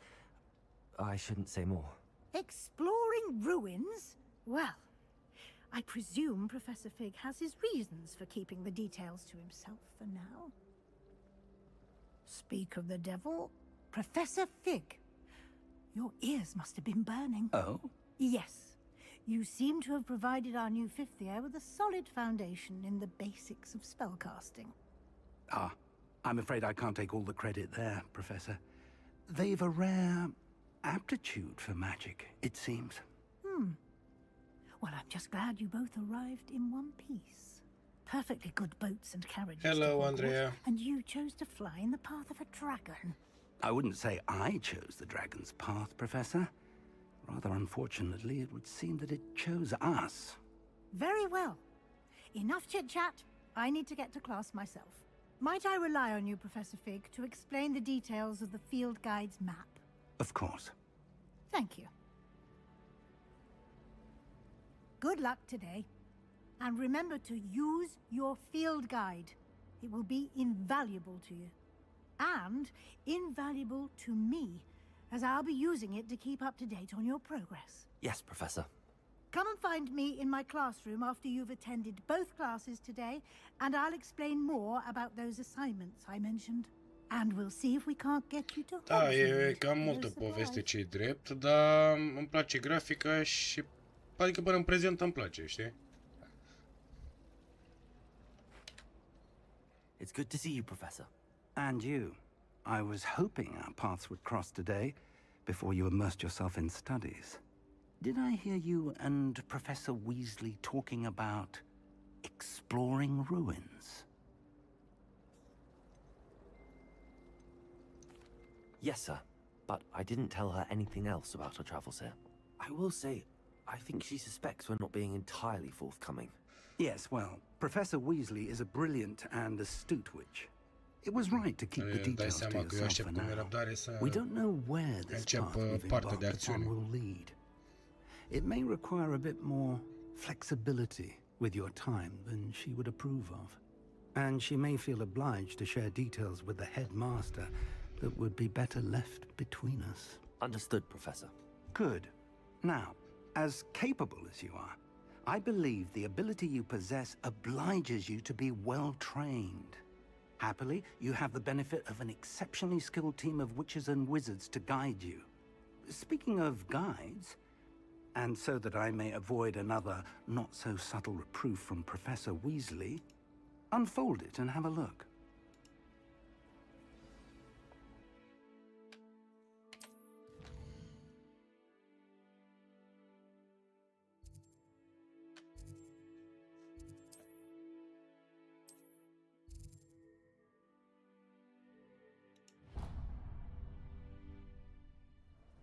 I shouldn't say more. Exploring ruins? Well, I presume Professor Fig has his reasons for keeping the details to himself for now. Speak of the devil, Professor Fig. Your ears must have been burning. Oh? Yes. You seem to have provided our new fifth year with a solid foundation in the basics of spellcasting. Ah, I'm afraid I can't take all the credit there, Professor. They've a rare aptitude for magic, it seems. Well, I'm just glad you both arrived in one piece. perfectly good boats and carriages Hello, to Hogwarts, Andrea. and you chose to fly in the path of a dragon. I wouldn't say I chose the dragon's path, Professor. Rather unfortunately, it would seem that it chose us. Very well. Enough chit-chat. I need to get to class myself. Might I rely on you, Professor Fig, to explain the details of the field guide's map? Of course. Thank you. Good luck today. And remember to use your field guide. It will be invaluable to you. And invaluable to me, as I'll be using it to keep up to date on your progress. Yes, Professor. Come and find me in my classroom after you've attended both classes today, and I'll explain more about those assignments I mentioned. And we'll see if we can't get you to Da, e Hogwarts. cam multă poveste, ce-i drept, dar îmi place grafica și adică până în prezent îmi place, știi? It's good to see you, Professor. And you. I was hoping our paths would cross today, before you immersed yourself in studies. Did I hear you and Professor Weasley talking about exploring ruins? Yes, sir. But I didn't tell her anything else about our travels here. I will say, I think she suspects we're not being entirely forthcoming. Yes, well, Professor Weasley is a brilliant and astute witch. It was right to keep the details to yourself for now. We don't know where this path we've embarked upon will lead. It may require a bit more flexibility with your time than she would approve of. And she may feel obliged to share details with the headmaster that would be better left between us. Understood, Professor. Good. Now, as capable as you are, I believe the ability you possess obliges you to be well trained. Happily, you have the benefit of an exceptionally skilled team of witches and wizards to guide you. Speaking of guides, and so that I may avoid another not-so-subtle reproof from Professor Weasley, unfold it and have a look.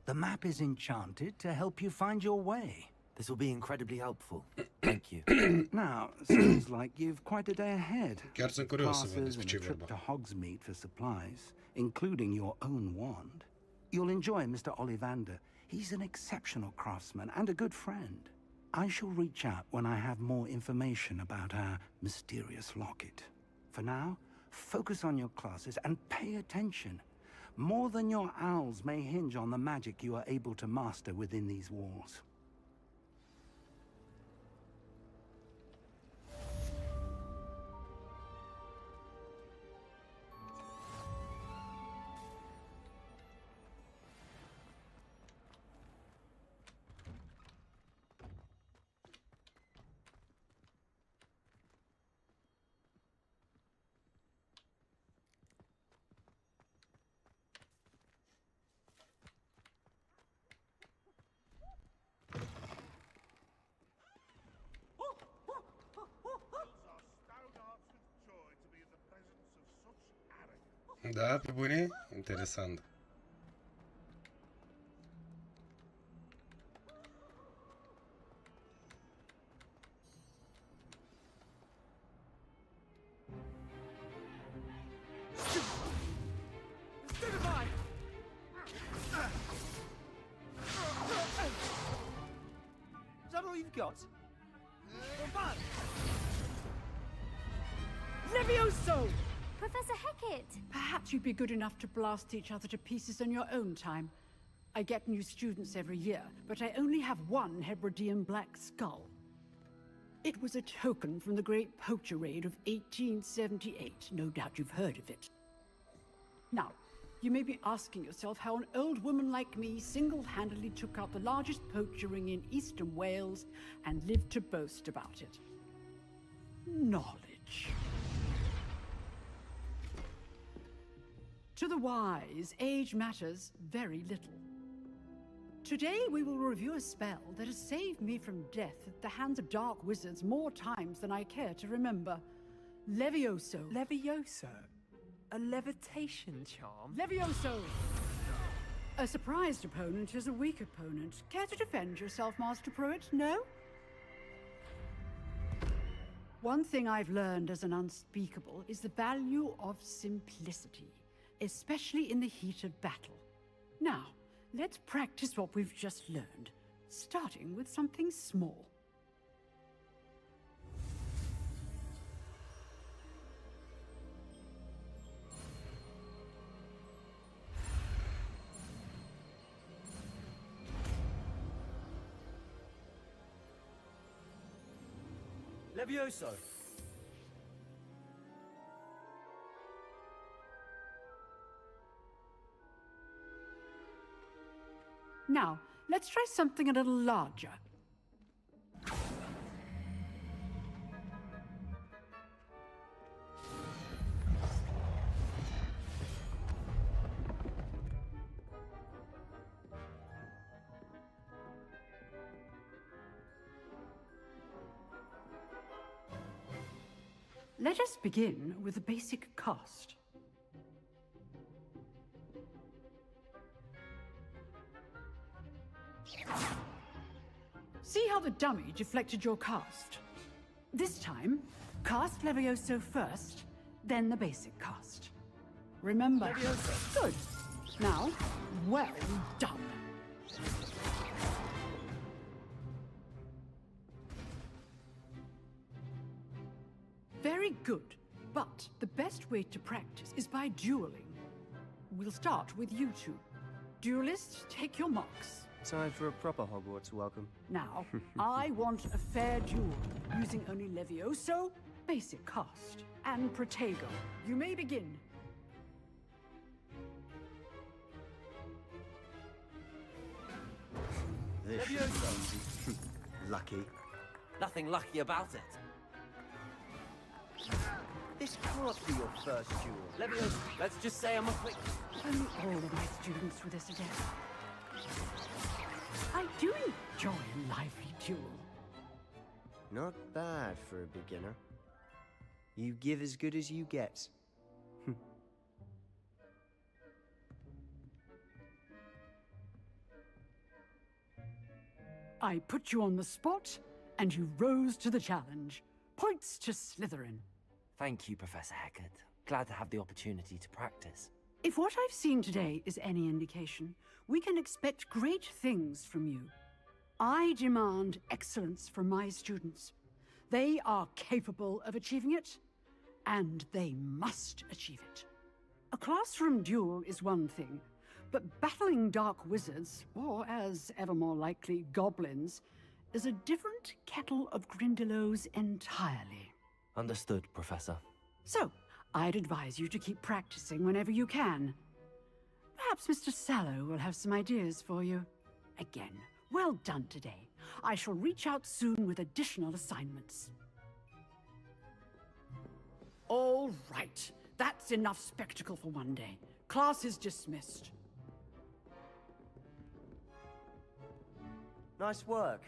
The map is enchanted to help you find your way. This will be incredibly helpful. Thank you. Now, seems like you've quite a day ahead. Chiar sunt curios să văd Classes despre and ce a trip vorba. to Hogsmeade for supplies, including your own wand. You'll enjoy Mr. Ollivander. He's an exceptional craftsman and a good friend. I shall reach out when I have more information about our mysterious locket. For now, focus on your classes and pay attention. More than your owls may hinge on the magic you are able to master within these walls. Da, pe bune? Interesant. Is that all you've got? Levioso! Professor Hecat! Perhaps you'd be good enough to blast each other to pieces in your own time. I get new students every year, but I only have one Hebridean black skull. It was a token from the Great Poacher Raid of 1878. No doubt you've heard of it. Now, you may be asking yourself how an old woman like me single-handedly took out the largest poacher ring in eastern Wales and lived to boast about it. Knowledge. To the wise, age matters very little. Today we will review a spell that has saved me from death at the hands of dark wizards more times than I care to remember. Levioso. Levioso? A levitation charm? Levioso! A surprised opponent is a weak opponent. Care to defend yourself, Master Pruitt? No? One thing I've learned as an unspeakable is the value of simplicity, especially in the heat of battle. Now, let's practice what we've just learned, starting with something small. Levioso! Now, let's try something a little larger. Let us begin with a basic cast. See how the dummy deflected your cast? This time, cast Levioso first, then the basic cast. Remember... Levioso. Good. Now, well done. Very good, but the best way to practice is by dueling. We'll start with you two. Duelists, take your marks. Time for a proper Hogwarts welcome. Now, I want a fair duel, using only Levioso, basic cast, and Protego. You may begin. This should be easy. Lucky. Nothing lucky about it. This can't be your first duel. Levioso, let's just say I'm a quick... Only all of my students with this again. I do enjoy a lively duel. Not bad for a beginner. You give as good as you get. I put you on the spot, and you rose to the challenge. Points to Slytherin. Thank you, Professor Hecat. Glad to have the opportunity to practice. If what I've seen today is any indication, we can expect great things from you. I demand excellence from my students. They are capable of achieving it, and they must achieve it. A classroom duel is one thing, but battling dark wizards, or as ever more likely, goblins, is a different kettle of Grindylows entirely. Understood, Professor. So, I'd advise you to keep practicing whenever you can. Perhaps Mr. Sallow will have some ideas for you. Again, well done today. I shall reach out soon with additional assignments. All right. That's enough spectacle for one day. Class is dismissed. Nice work.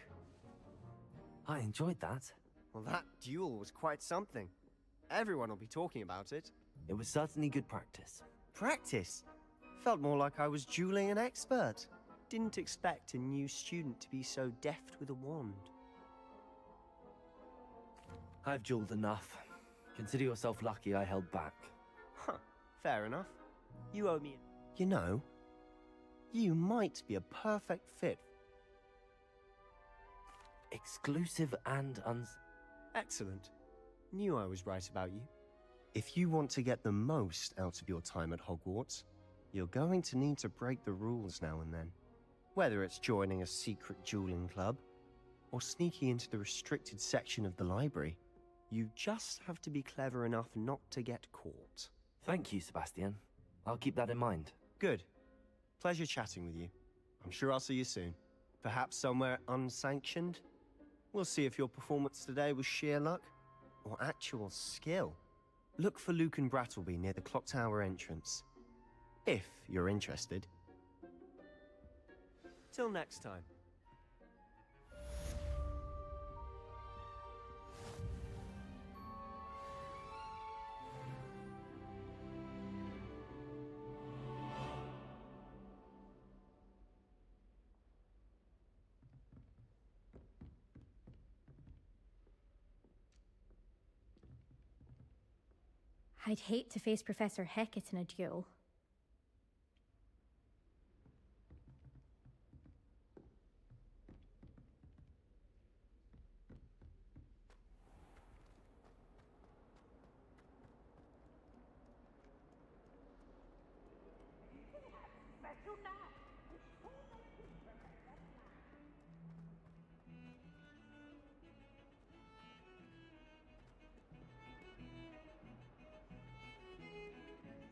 I enjoyed that. Well, that duel was quite something. Everyone will be talking about it. It was certainly good practice. Practice? Felt more like I was dueling an expert. Didn't expect a new student to be so deft with a wand. I've dueled enough. Consider yourself lucky I held back. Huh, fair enough. You owe me... You know, you might be a perfect fit. Exclusive and Excellent. Knew I was right about you. If you want to get the most out of your time at Hogwarts, you're going to need to break the rules now and then. Whether it's joining a secret dueling club, or sneaking into the restricted section of the library, you just have to be clever enough not to get caught. Thank you, Sebastian. I'll keep that in mind. Good. Pleasure chatting with you. I'm sure I'll see you soon. Perhaps somewhere unsanctioned? We'll see if your performance today was sheer luck or actual skill. Look for Luke and Brattleby near the Clock Tower entrance. If you're interested. Till next time. I'd hate to face Professor Hecat in a duel.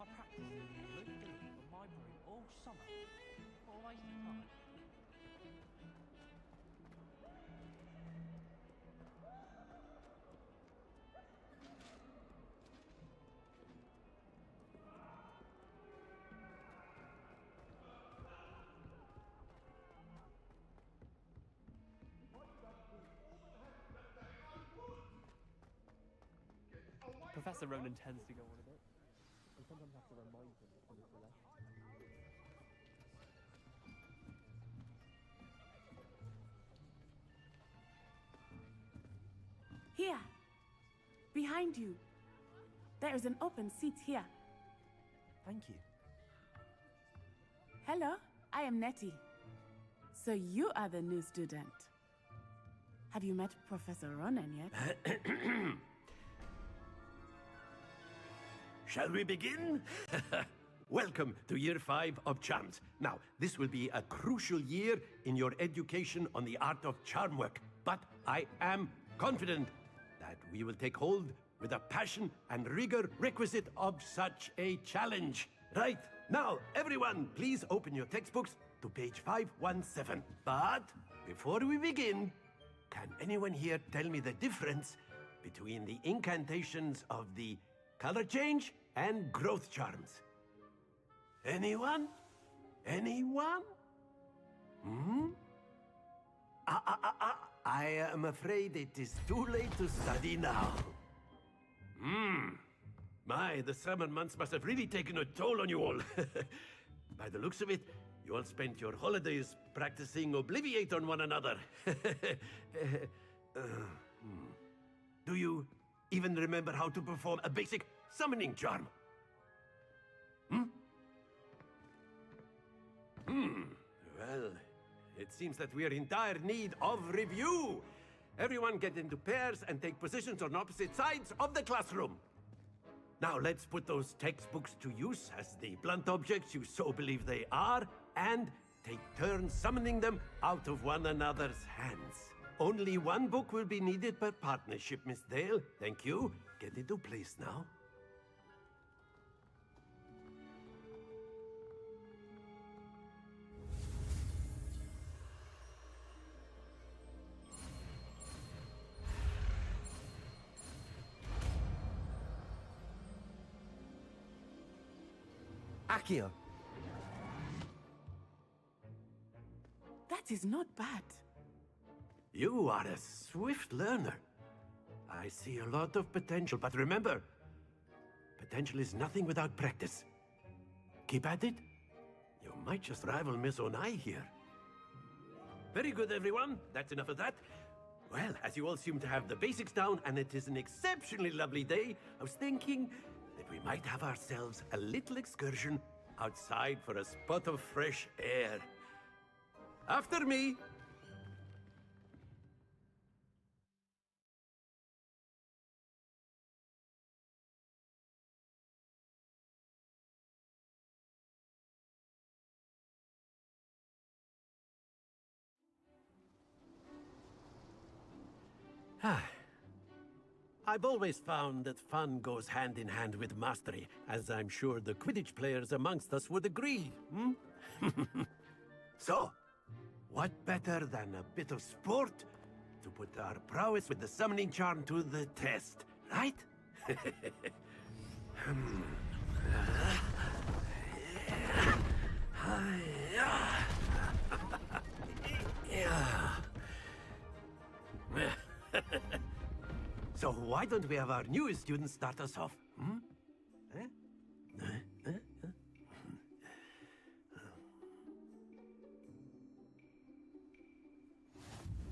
I practiced in the library all summer. What a waste of time. Professor Ronan tends to go on a bit. I sometimes have to remind him to the left. Here. Behind you. There is an open seat here. Thank you. Hello, I am Nettie. So you are the new student. Have you met Professor Ronan yet? Shall we begin? Welcome to Year 5 of Charms. Now, this will be a crucial year in your education on the art of charm work, but I am confident that we will take hold with the passion and rigor requisite of such a challenge. Right, now, everyone, please open your textbooks to page 517. But before we begin, can anyone here tell me the difference between the incantations of the color change and growth charms? Anyone? Anyone? Hmm? I am afraid it is too late to study now. My, the summer months must have really taken a toll on you all. By the looks of it, you all spent your holidays practicing Obliviate on one another. Do you even remember how to perform a basic summoning charm? Well, it seems that we are in dire need of review. Everyone get into pairs and take positions on opposite sides of the classroom. Now let's put those textbooks to use as the blunt objects you so believe they are, and take turns summoning them out of one another's hands. Only one book will be needed per partnership, Miss Dale. Thank you. Get into place now. Accio. That is not bad. You are a swift learner. I see a lot of potential, but remember, potential is nothing without practice. Keep at it. You might just rival Miss Onai here. Very good, everyone. That's enough of that. Well, as you all seem to have the basics down, and it is an exceptionally lovely day, I was thinking that we might have ourselves a little excursion outside for a spot of fresh air. After me. I've always found that fun goes hand in hand with mastery, as I'm sure the Quidditch players amongst us would agree, So, what better than a bit of sport to put our prowess with the summoning charm to the test, right? So why don't we have our newest student start us off? Hmm?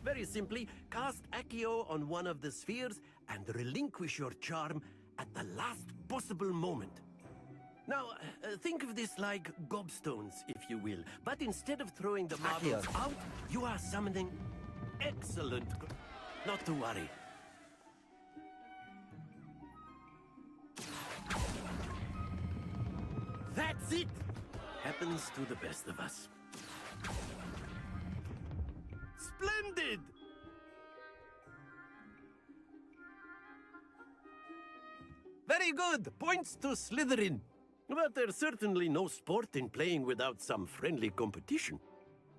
Very simply, cast Accio on one of the spheres and relinquish your charm at the last possible moment. Now, think of this like gobstones, if you will. But instead of throwing the marbles out, you are summoning excellent... Not to worry. That's it! Happens to the best of us. Splendid! Very good! Points to Slytherin. But there's certainly no sport in playing without some friendly competition.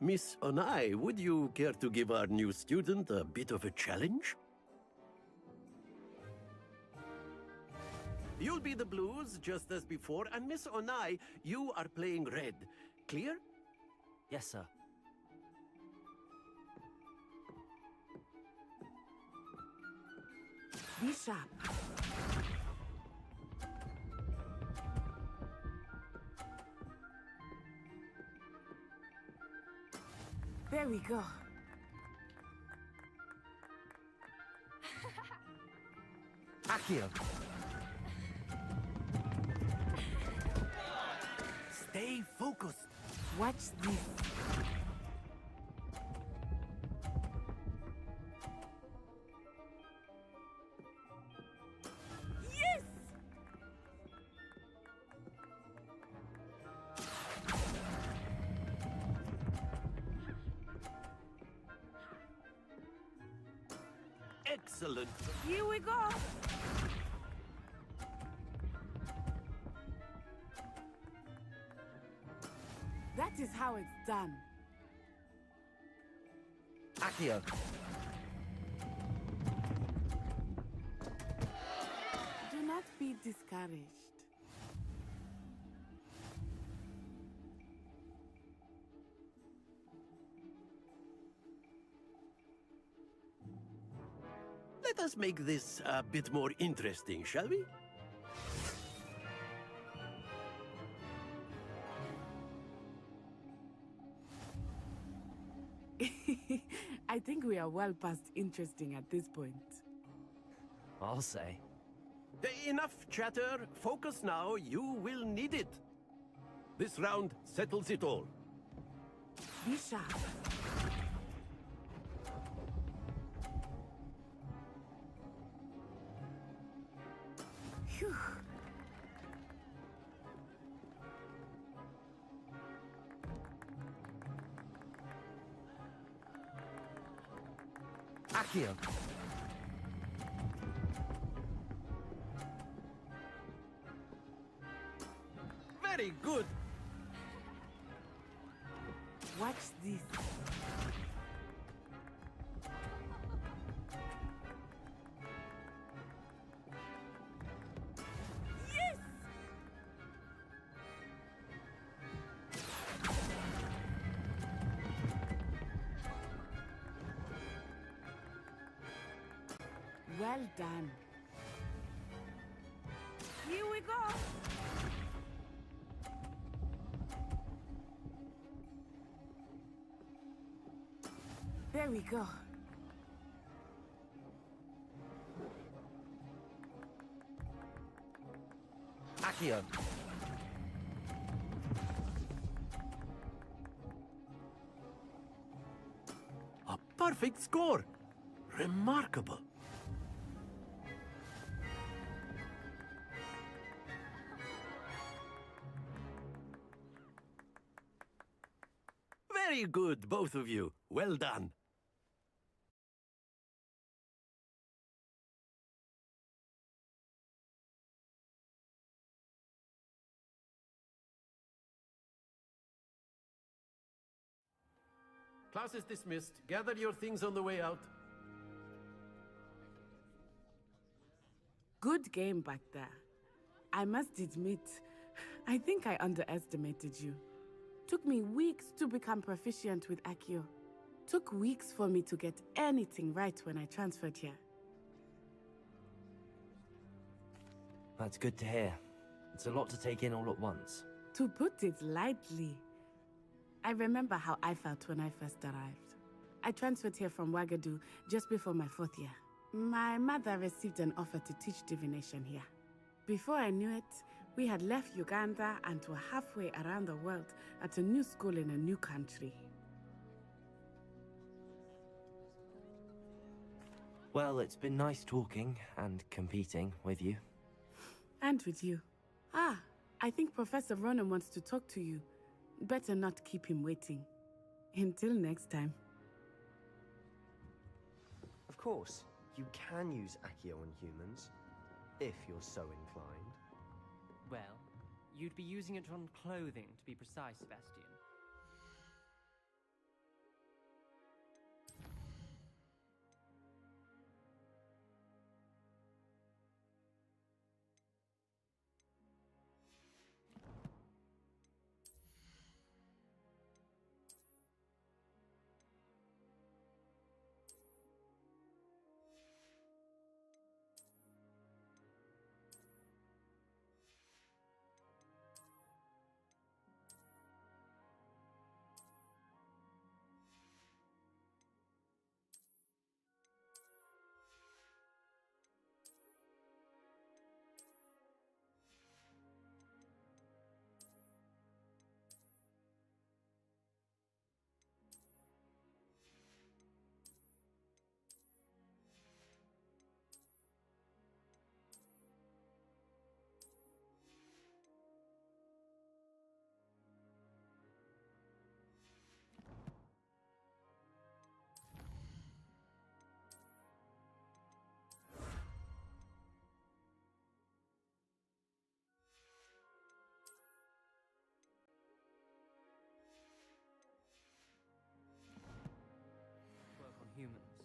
Miss Onai, would you care to give our new student a bit of a challenge? You'll be the blues, just as before, and Miss Onai, you are playing red. Clear? Yes, sir. Be sharp. There we go. Accio. Stay focused. Watch this. Yes! Excellent. Here we go. That is how it's done. Accio. Do not be discouraged. Let us make this a bit more interesting, shall we? I think we are well past interesting at this point. I'll say. Enough chatter. Focus now. You will need it. This round settles it all. Be sharp. Phew. Accio. Very good. Watch this. Yes! Well done. Here we go. There we go. Accio. A perfect score. Remarkable. Very good, both of you. Well done. Class is dismissed. Gather your things on the way out. Good game back there. I must admit, I think I underestimated you. Took me weeks to become proficient with Accio. took weeks for me to get anything right when I transferred here. That's good to hear. It's a lot to take in all at once. To put it lightly, I remember how I felt when I first arrived. I transferred here from Wagadu just before my 4th year. My mother received an offer to teach divination here. Before I knew it, we had left Uganda and were halfway around the world at a new school in a new country. Well, it's been nice talking and competing with you. And with you. Ah, I think Professor Ronan wants to talk to you. Better not keep him waiting. Until next time. Of course, you can use Accio on humans, if you're so inclined. Well, you'd be using it on clothing, to be precise, Sebastian. Humans.